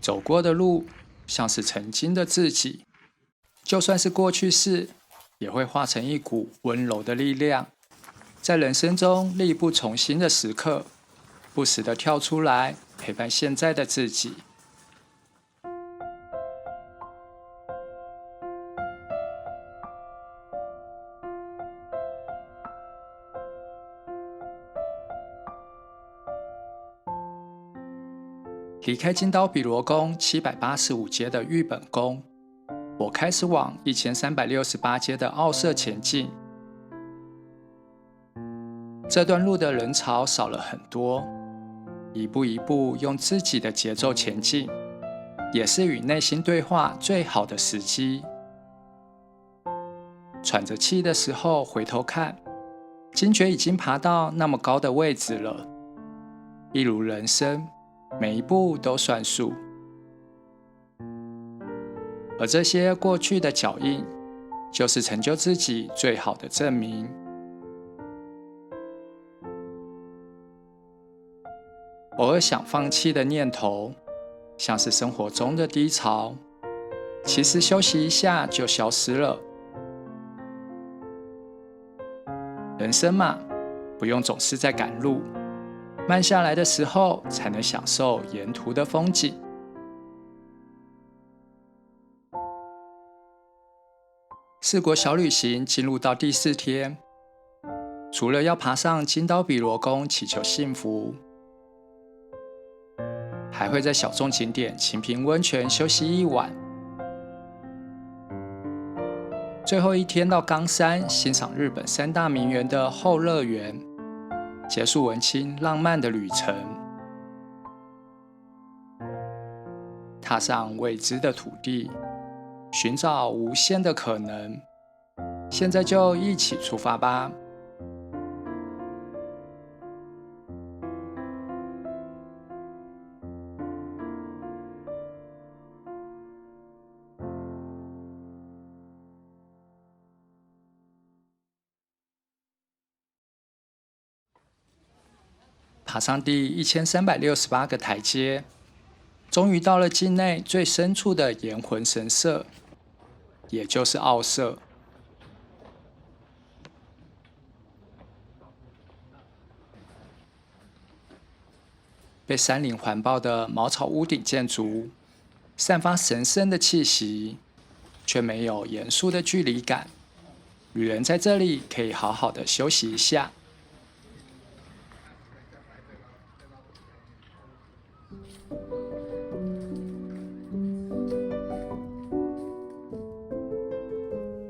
走过的路像是曾经的自己，就算是过去式，也会化成一股温柔的力量，在人生中力不从心的时刻，不时地跳出来陪伴现在的自己。离开金刀比罗宫785阶的玉本宫，我开始往1368阶的奥舍前进。这段路的人潮少了很多，一步一步用自己的节奏前进，也是与内心对话最好的时机。喘着气的时候回头看，惊觉已经爬到那么高的位置了。一如人生，每一步都算数，而这些过去的脚印，就是成就自己最好的证明。偶尔想放弃的念头，像是生活中的低潮，其实休息一下就消失了。人生嘛，不用总是在赶路，慢下来的时候，才能享受沿途的风景。4国小旅行进入到第4天，除了要爬上金刀比罗宫祈求幸福，还会在小众景点晴平温泉休息一晚。最后一天到冈山欣赏日本3大名园的后乐园，结束文青浪漫的旅程，踏上未知的土地，寻找无限的可能。现在就一起出发吧！爬上第1368个台阶，终于到了境内最深处的岩魂神社，也就是奥社。被山林环抱的茅草屋顶建筑，散发神圣的气息，却没有严肃的距离感。旅人在这里可以好好的休息一下。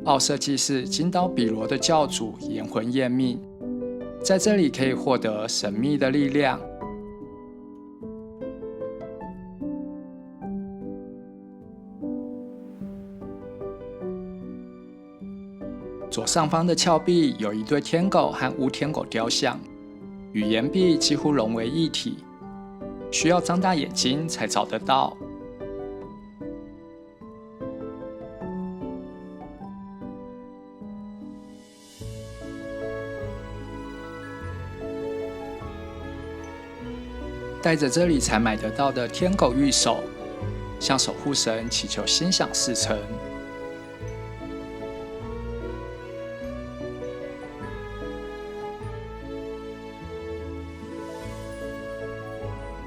奥社祭祀金刀比罗的教主岩魂验命，在这里可以获得神秘的力量。左上方的峭壁有一对天狗和乌天狗雕像，与岩壁几乎融为一体，需要张大眼睛才找得到。带着这里才买得到的天狗玉手，向守护神祈求心想事成。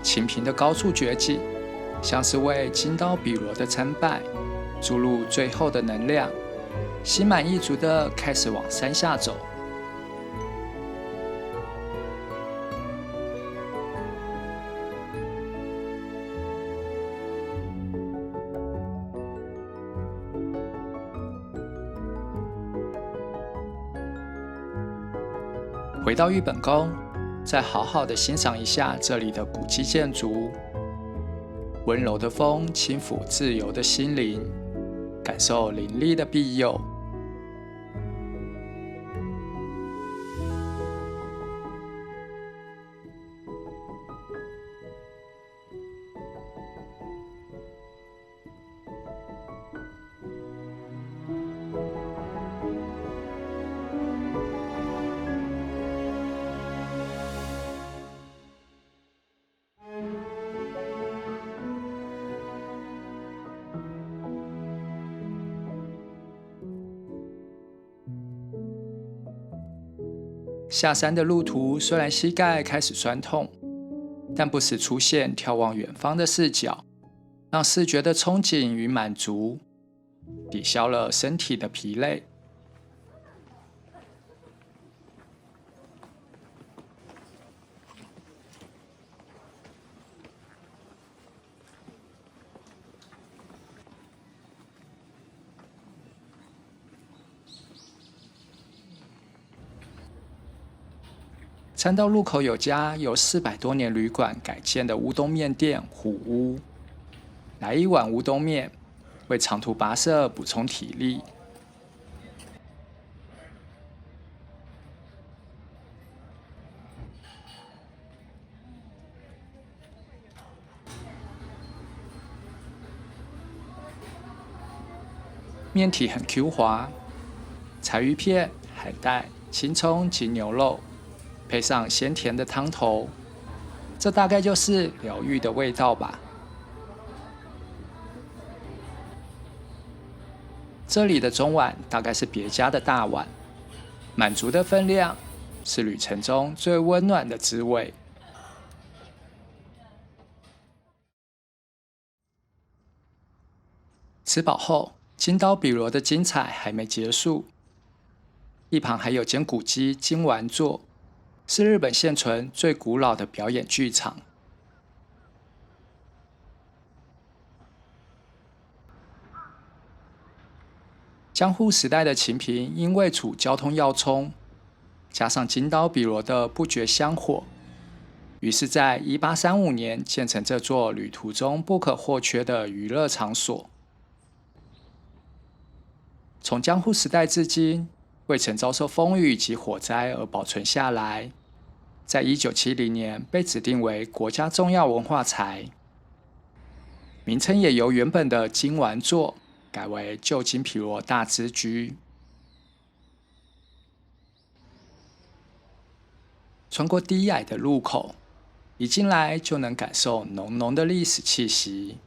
晴平的高处绝景，像是为金刀比罗的参拜注入最后的能量，心满意足地开始往山下走。回到玉本宫，再好好的欣赏一下这里的古迹建筑。温柔的风轻抚自由的心灵，感受灵力的庇佑。下山的路途虽然膝盖开始酸痛，但不时出现眺望远方的视角，让视觉的憧憬与满足抵消了身体的疲累。参道路口有家由400多年旅馆改建的乌冬面店虎屋，来一碗乌冬面，为长途跋涉补充体力。面体很 Q 滑，柴鱼片、海带、青葱及牛肉，配上鲜甜的汤头，这大概就是疗愈的味道吧。这里的中碗大概是别家的大碗，满足的分量是旅程中最温暖的滋味。吃饱后，金刀比罗的精彩还没结束，一旁还有间古迹金丸座，是日本现存最古老的表演剧场。江户时代的琴平因为处交通要冲，加上金刀比罗的不绝香火，于是在1835年建成这座旅途中不可或缺的娱乐场所。从江户时代至今，未曾遭受风雨及火灾而保存下来，在1970年被指定为国家重要文化财，名称也由原本的金丸座改为旧金毗罗大之居。穿过低矮的路口，一进来就能感受浓浓的历史气息。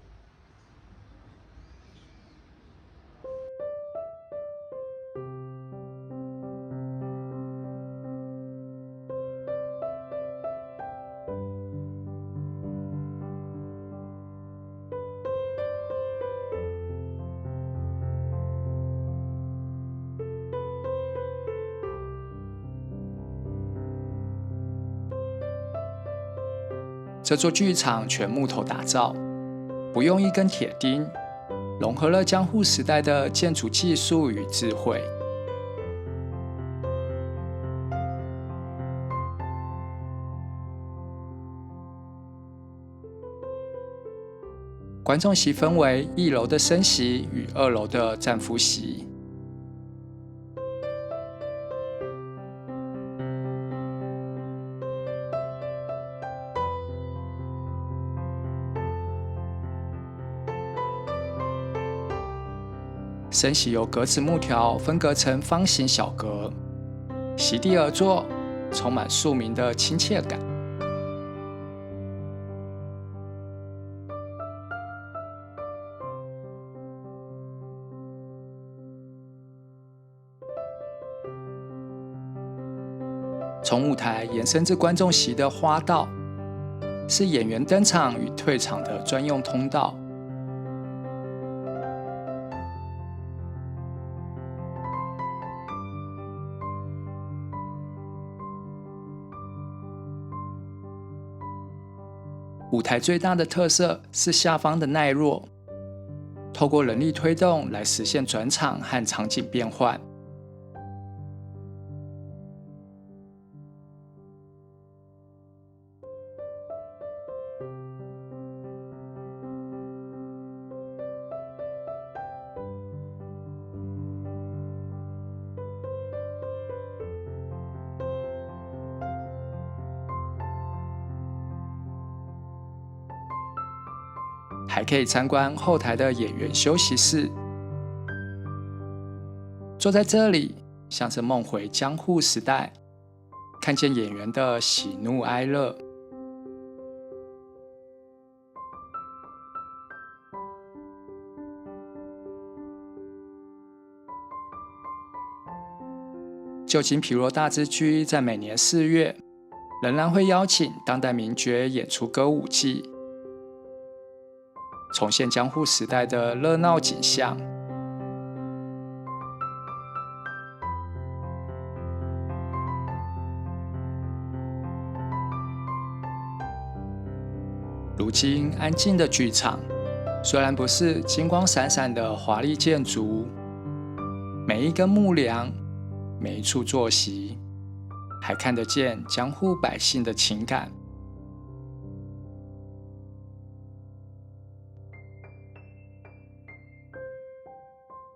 这座剧场全木头打造，不用一根铁钉，融合了江户时代的建筑技术与智慧。观众席分为1楼的升席与2楼的战俘席。升席由格子木条分隔成方形小格，席地而坐，充满庶民的亲切感。从舞台延伸至观众席的花道，是演员登场与退场的专用通道。舞台最大的特色是下方的耐弱，透过人力推动来实现转场和场景变换。还可以参观后台的演员休息室，坐在这里像是梦回江户时代，看见演员的喜怒哀乐。旧金皮罗大之居在每年4月仍然会邀请当代名角演出歌舞伎，重现江户时代的热闹景象。如今安静的剧场，虽然不是金光闪闪的华丽建筑，每一根木梁，每一处坐席，还看得见江户百姓的情感。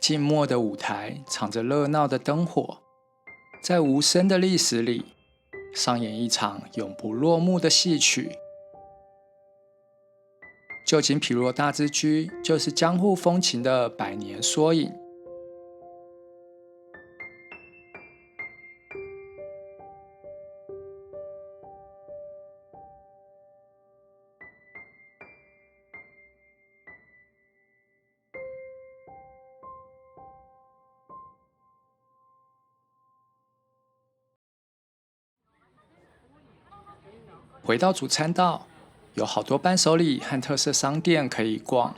静默的舞台藏着热闹的灯火，在无声的历史里上演一场永不落幕的戏曲。旧金皮罗大之居就是江户风情的百年缩影。回到主餐道，有好多伴手礼和特色商店可以逛。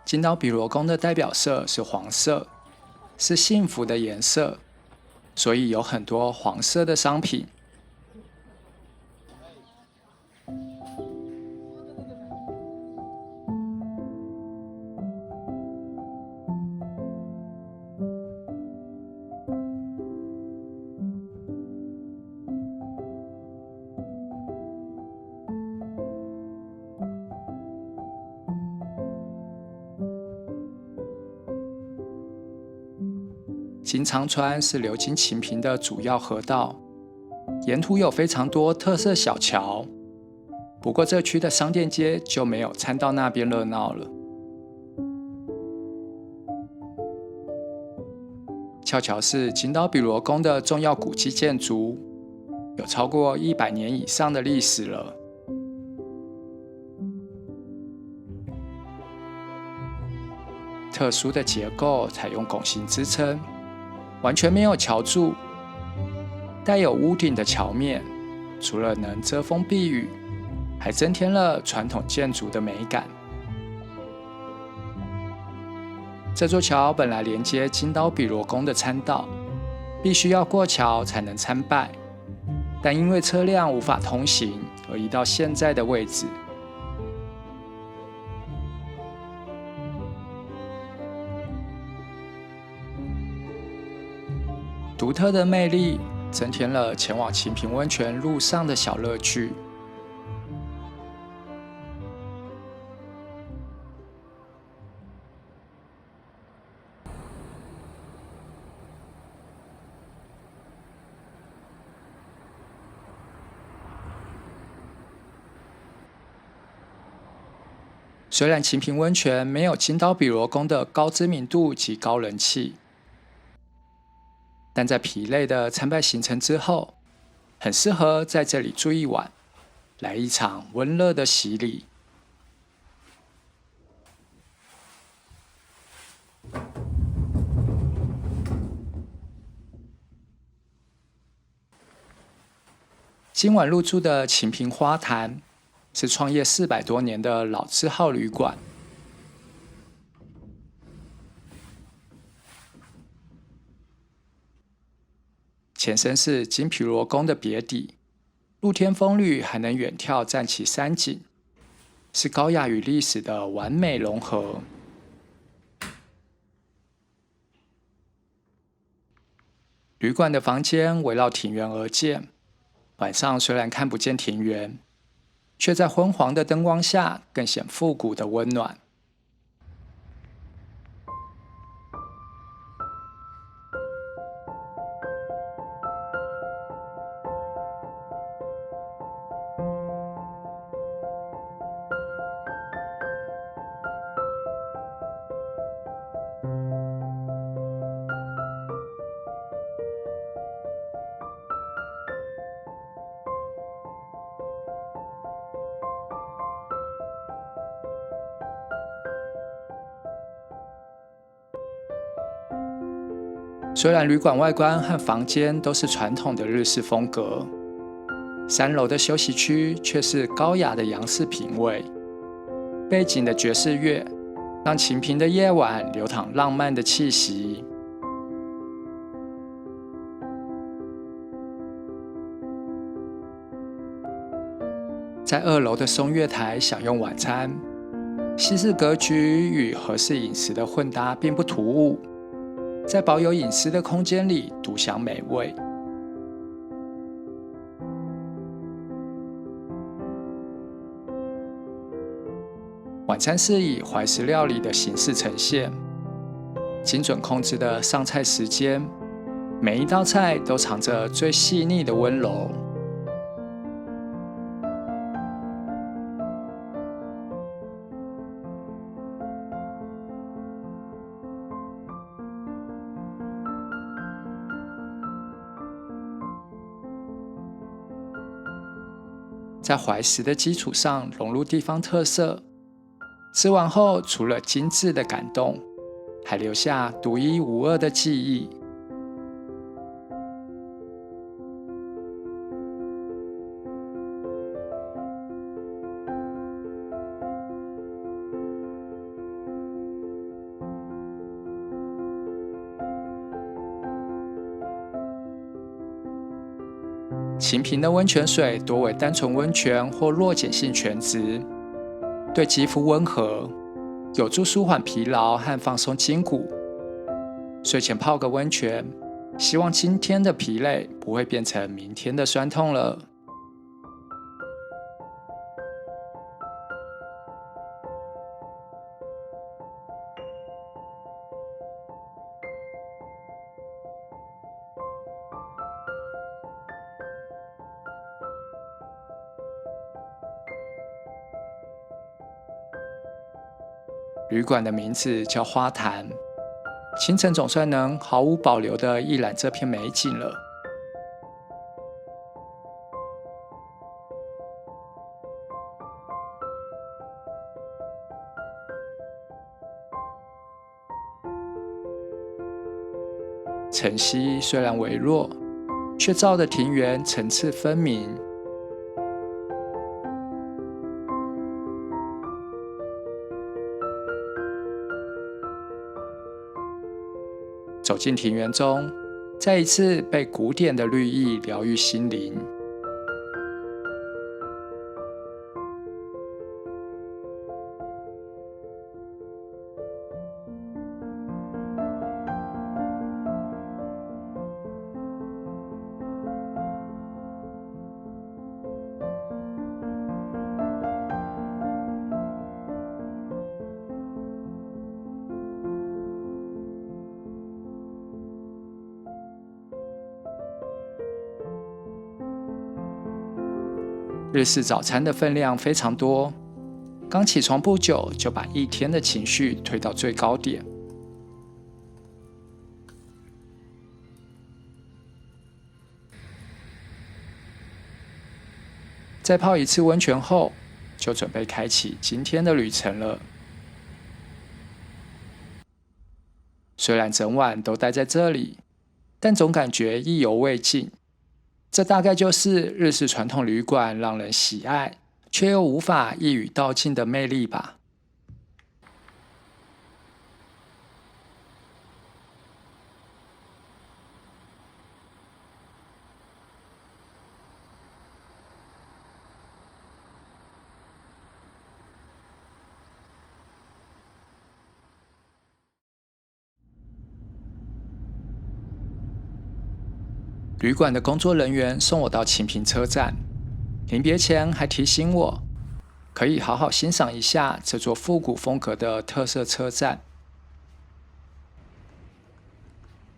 金岛比罗宫的代表色是黄色，是幸福的颜色，所以有很多黄色的商品。金长川是流经晴平的主要河道，沿途有非常多特色小桥。不过这区的商店街就没有参道那边热闹了。翘桥是金岛比罗宫的重要古迹建筑，有超过100年以上的历史了。特殊的结构采用拱形支撑，完全没有桥柱，带有屋顶的桥面，除了能遮风避雨，还增添了传统建筑的美感。这座桥本来连接金岛比罗宫的参道，必须要过桥才能参拜，但因为车辆无法通行，而移到现在的位置。独特的魅力增添了前往晴平温泉路上的小乐趣。虽然晴平温泉没有金岛比罗宫的高知名度及高人气，但在疲累的参拜行程之后，很适合在这里住一晚，来一场温热的洗礼。今晚入住的晴平花坛是创业400多年的老字号旅馆。前身是金皮罗宫的别邸，露天风吕还能远眺战旗山景，是高雅与历史的完美融合。旅馆的房间围绕庭园而建，晚上虽然看不见庭园，却在昏黄的灯光下更显复古的温暖。虽然旅馆外观和房间都是传统的日式风格，3楼的休息区却是高雅的洋式品味。背景的爵士乐让晴平的夜晚流淌浪漫的气息。在2楼的松月台享用晚餐，西式格局与和式饮食的混搭并不突兀，在保有隐私的空间里独享美味。晚餐是以怀石料理的形式呈现，精准控制的上菜时间，每一道菜都藏着最细腻的温柔。在怀石的基础上融入地方特色，吃完后除了精致的感动，还留下独一无二的记忆。晴平的温泉水多为单纯温泉或弱碱性泉质，对肌肤温和，有助舒缓疲劳和放松筋骨。睡前泡个温泉，希望今天的疲累不会变成明天的酸痛了。旅馆的名字叫花坛，清晨总算能毫无保留地一览这片美景了。晨曦虽然微弱，却照得庭园层次分明。走进庭园中，再一次被古典的绿意疗愈心灵。日式早餐的分量非常多，刚起床不久就把一天的情绪推到最高点。再泡一次温泉后，就准备开启今天的旅程了。虽然整晚都待在这里，但总感觉意犹未尽。这大概就是日式传统旅馆让人喜爱，却又无法一语道尽的魅力吧。旅馆的工作人员送我到晴平车站，临别前还提醒我，可以好好欣赏一下这座复古风格的特色车站。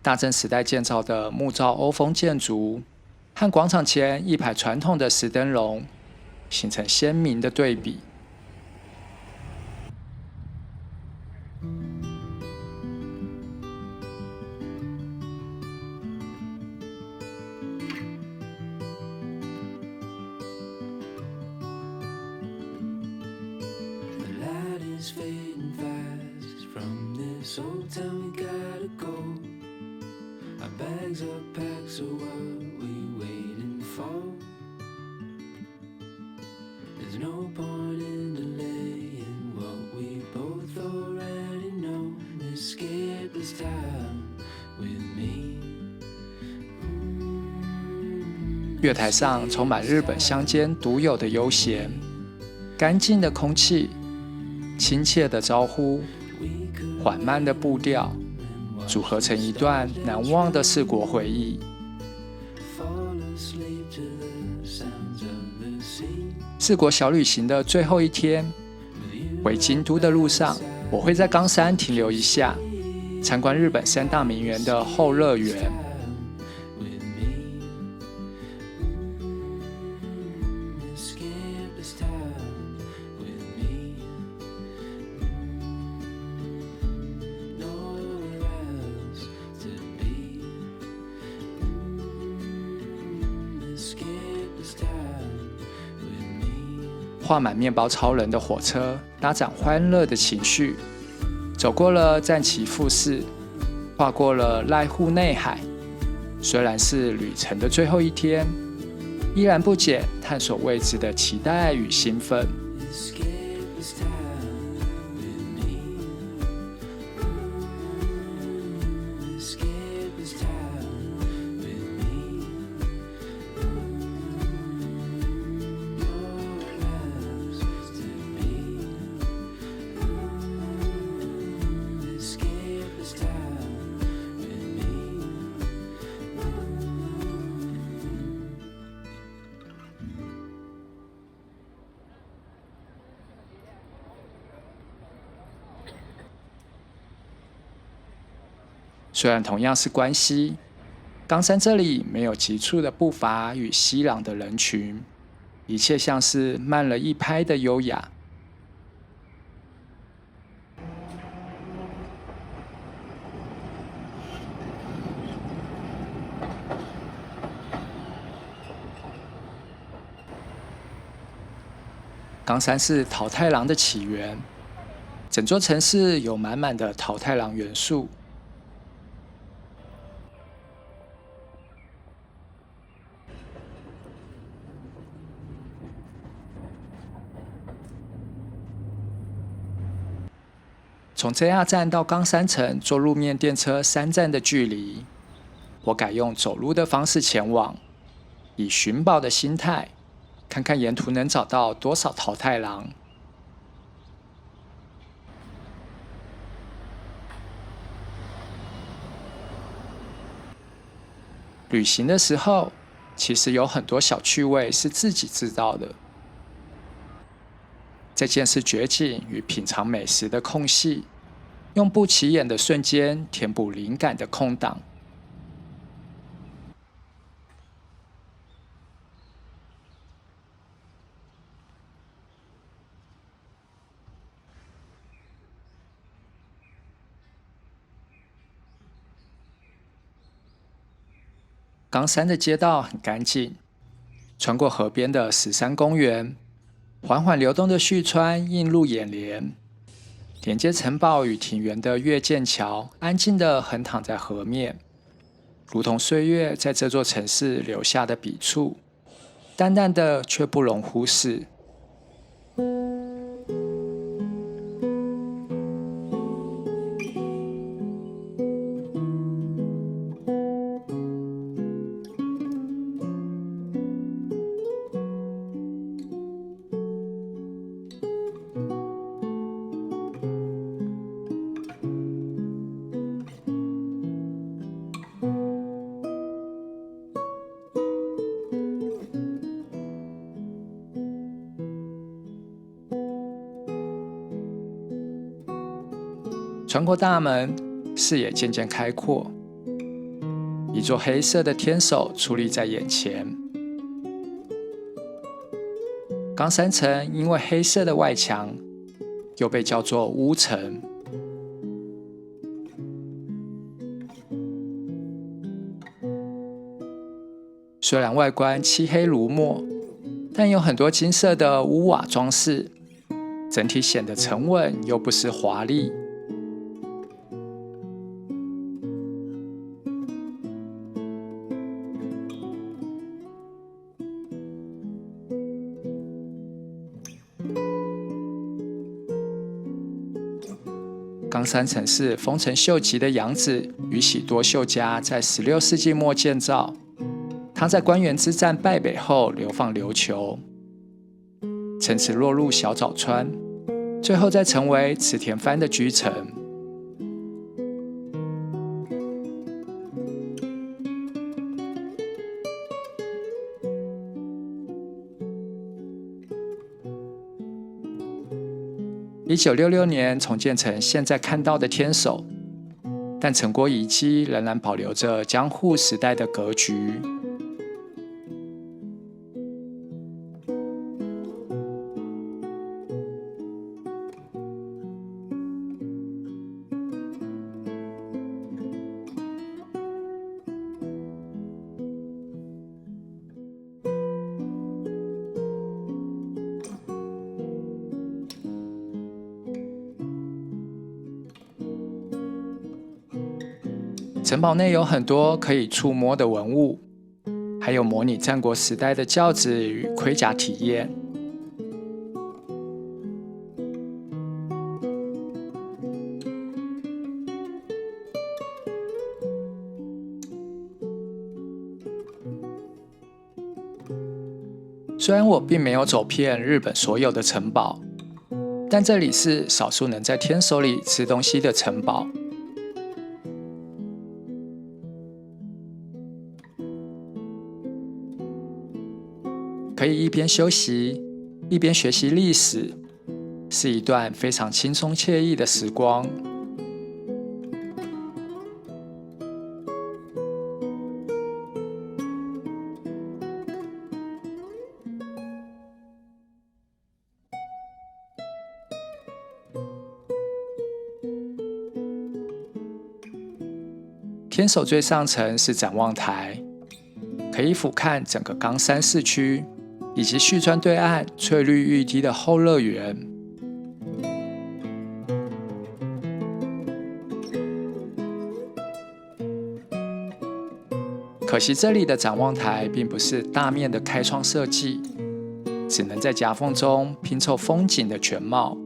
大正时代建造的木造欧风建筑，和广场前一排传统的石灯笼，形成鲜明的对比。bags are packed, so what we waiting for? There's no point in delaying what we both already know. Escape this time with me. 月台上充满日本乡间独有的悠闲，干净的空气，亲切的招呼，缓慢的步调，组合成一段难忘的四国回忆。四国小旅行的最后一天，回京都的路上，我会在冈山停留一下，参观日本三大名园的后乐园。画满面包超人的火车，拉展欢乐的情绪。走过了战旗富士，跨过了濑户内海。虽然是旅程的最后一天，依然不减探索未知的期待与兴奋。虽然同样是关西，冈山这里没有急促的步伐与熙攘的人群，一切像是慢了一拍的优雅。冈山是桃太郎的起源，整座城市有满满的桃太郎元素。从 JR 站到冈山城坐路面电车3站的距离，我改用走路的方式前往，以寻宝的心态，看看沿途能找到多少桃太郎。旅行的时候，其实有很多小趣味是自己制造的。在见识绝景与品尝美食的空隙，用不起眼的瞬间填补灵感的空档。冈山的街道很干净，穿过河边的石山公园，缓缓流动的旭川映入眼帘。连接城堡与庭园的越剑桥安静地横躺在河面，如同岁月在这座城市留下的笔触，淡淡的却不容忽视。穿过大门，视野渐渐开阔，一座黑色的天守矗立在眼前。冈山城因为黑色的外墙，又被叫做乌城。虽然外观漆黑如墨，但有很多金色的屋瓦装饰，整体显得沉稳又不失华丽。冈山城是丰臣秀吉的养子宇喜多秀家在16世纪末建造。他在关原之战败北后流放琉球，城池落入小早川，最后再成为池田藩的居城。1966年重建成现在看到的天守，但城郭遗迹仍然保留着江户时代的格局。城堡内有很多可以触摸的文物，还有模拟战国时代的轿子与盔甲体验。虽然我并没有走遍日本所有的城堡，但这里是少数能在天守里吃东西的城堡。可以一边休息，一边学习历史，是一段非常轻松惬意的时光。天守最上层是展望台，可以俯瞰整个冈山市区，以及旭川对岸翠绿欲滴的后乐园。可惜这里的展望台并不是大面的开窗设计，只能在夹缝中拼凑风景的全貌。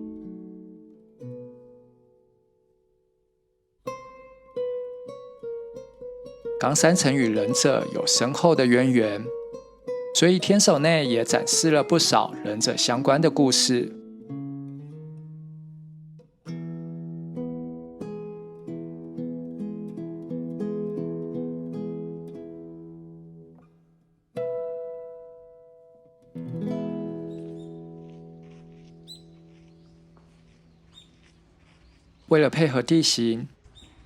冈山城与忍者有深厚的渊源，所以天守内也展示了不少忍者相关的故事。为了配合地形，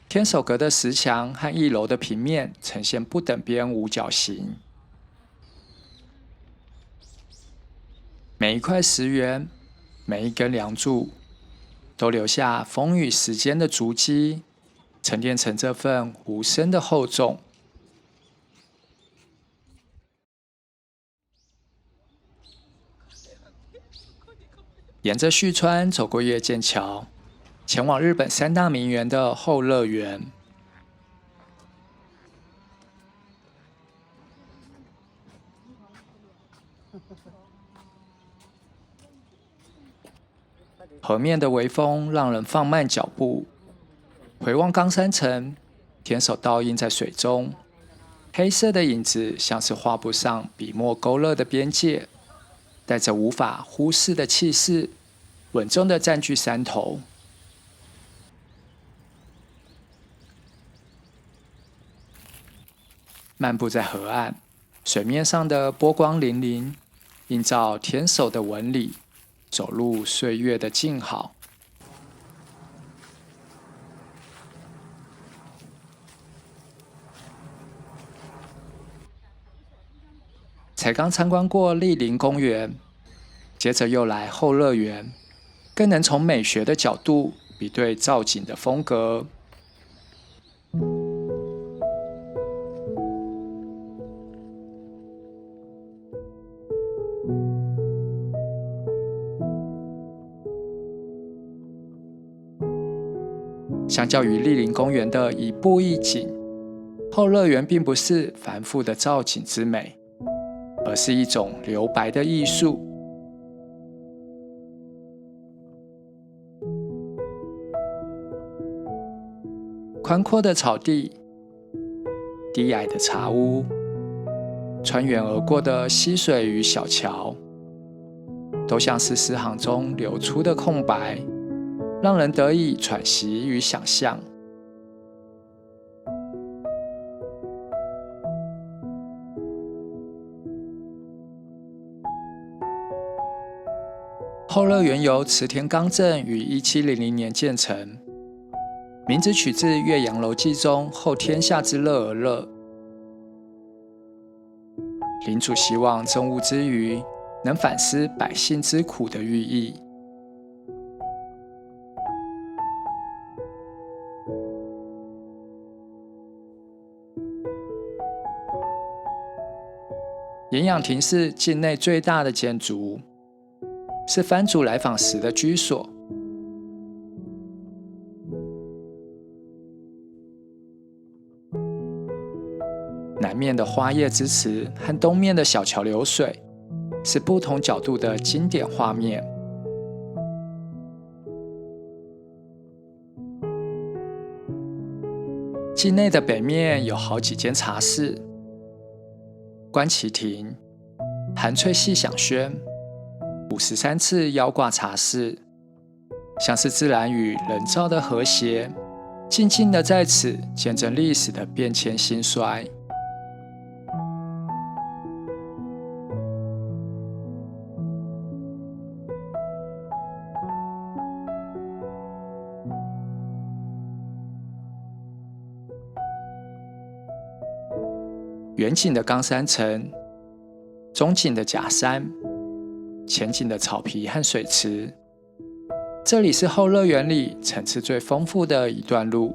天守阁的石墙和1楼的平面呈现不等边五角形。每一块石垣，每一根梁柱，都留下风雨时间的足迹，沉淀成这份无声的厚重。沿着旭川走过月见桥，前往日本3大名园的后乐园。河面的微风让人放慢脚步，回望冈山城，天守倒映在水中，黑色的影子像是画不上笔墨勾勒的边界，带着无法忽视的气势，稳重地占据山头。漫步在河岸，水面上的波光粼粼，映照天守的纹理，走入岁月的静好。才刚参观过莅林公园，接着又来后乐园，更能从美学的角度比对造景的风格。相较于莅林公园的一步一景，后乐园并不是繁复的造景之美，而是一种留白的艺术。宽阔的草地、低矮的茶屋、穿越而过的溪水与小桥，都像是诗行中流出的空白，让人得以喘息与想象。后乐园由池田刚正于1700年建成，名字取自《岳阳楼记》中后天下之乐而乐。领主希望政务之余，能反思百姓之苦的寓意。岩养亭是境内最大的建筑，是藩主来访时的居所。南面的花叶之池和东面的小桥流水，是不同角度的经典画面。境内的北面有好几间茶室，观其亭、寒翠细响轩、53次腰挂茶室，像是自然与人造的和谐，静静的在此见证历史的变迁兴衰。远景的冈山城，中景的假山，前景的草皮和水池，这里是后乐园里层次最丰富的一段路。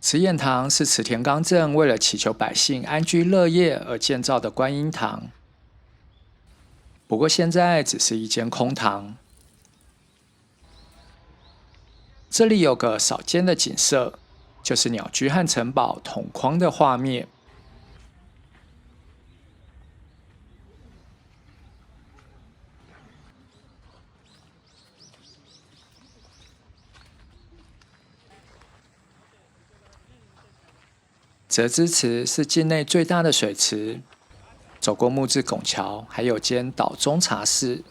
慈眼堂是池田刚正为了祈求百姓安居乐业而建造的观音堂，不过现在只是一间空堂。这里有个少见的景色，就是鸟居和城堡同框的画面。泽之池是境内最大的水池，走过木质拱桥，还有间岛中茶室。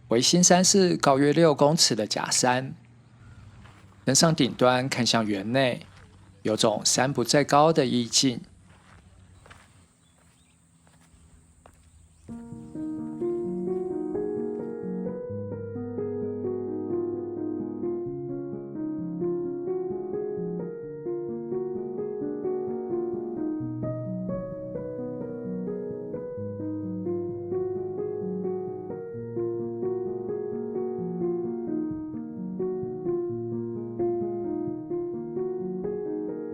维新山是高约6公尺的假山，登上顶端看向园内，有种山不在高的意境。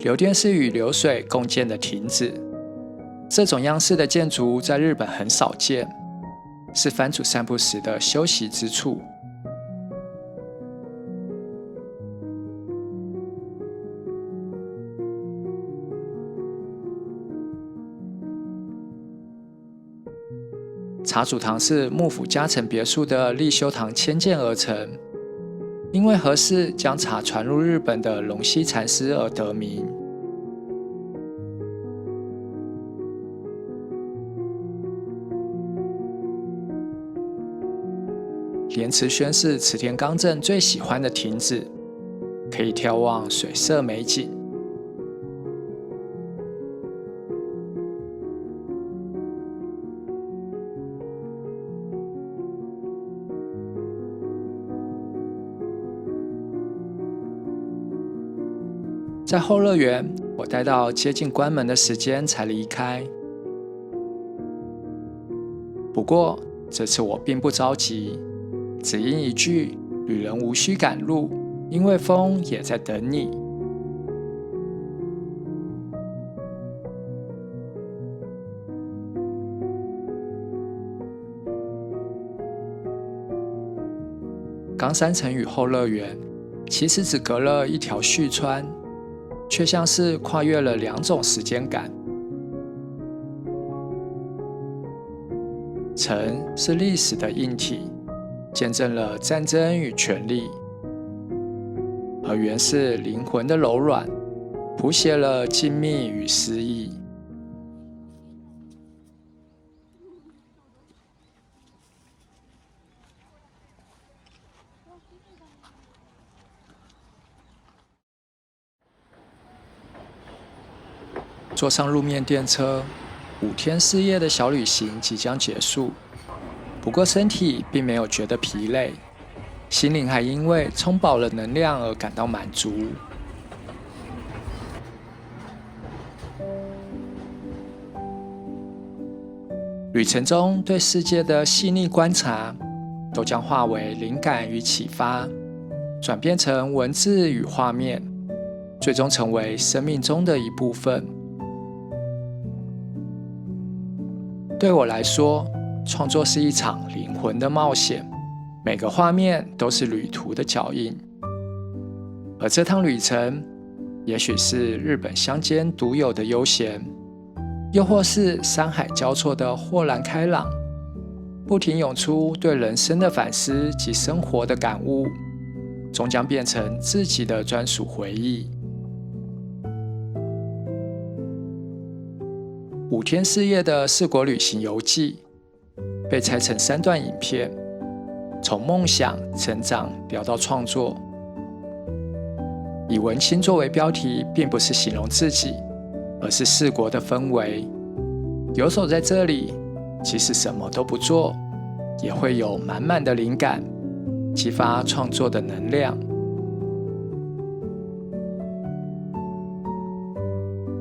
流殿是与流水共建的亭子，这种样式的建筑在日本很少见，是藩主散步时的休息之处。茶主堂是幕府加成别墅的立修堂迁建而成，因为合适将茶传入日本的龙溪禅师而得名。莲池轩是池田刚正最喜欢的亭子，可以眺望水色美景。在后乐园，我待到接近关门的时间才离开。不过，这次我并不着急，只因一句旅人无需赶路，因为风也在等你。冈山城与后乐园其实只隔了一条旭川，却像是跨越了2种时间感。城是历史的硬体，见证了战争与权力；而园是灵魂的柔软，谱写了静谧与诗意。坐上路面电车，5天4夜的小旅行即将结束。不过身体并没有觉得疲累，心灵还因为充饱了能量而感到满足。旅程中对世界的细腻观察，都将化为灵感与启发，转变成文字与画面，最终成为生命中的一部分。对我来说，创作是一场灵魂的冒险，每个画面都是旅途的脚印。而这趟旅程，也许是日本乡间独有的悠闲，又或是山海交错的豁然开朗，不停涌出对人生的反思及生活的感悟，终将变成自己的专属回忆。5天4夜的4国旅行游记，被拆成3段影片，从梦想、成长聊到创作。以文青作为标题，并不是形容自己，而是4国的氛围。游走在这里，即使什么都不做，也会有满满的灵感，激发创作的能量。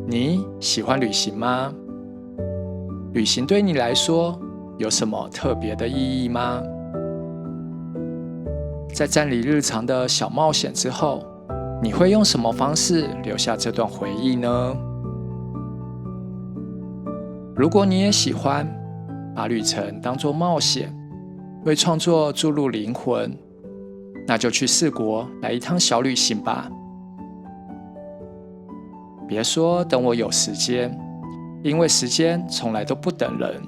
你喜欢旅行吗？旅行对你来说有什么特别的意义吗？在暂离日常的小冒险之后，你会用什么方式留下这段回忆呢？如果你也喜欢把旅程当作冒险，为创作注入灵魂，那就去4国来一趟小旅行吧。别说等我有时间，因为时间从来都不等人。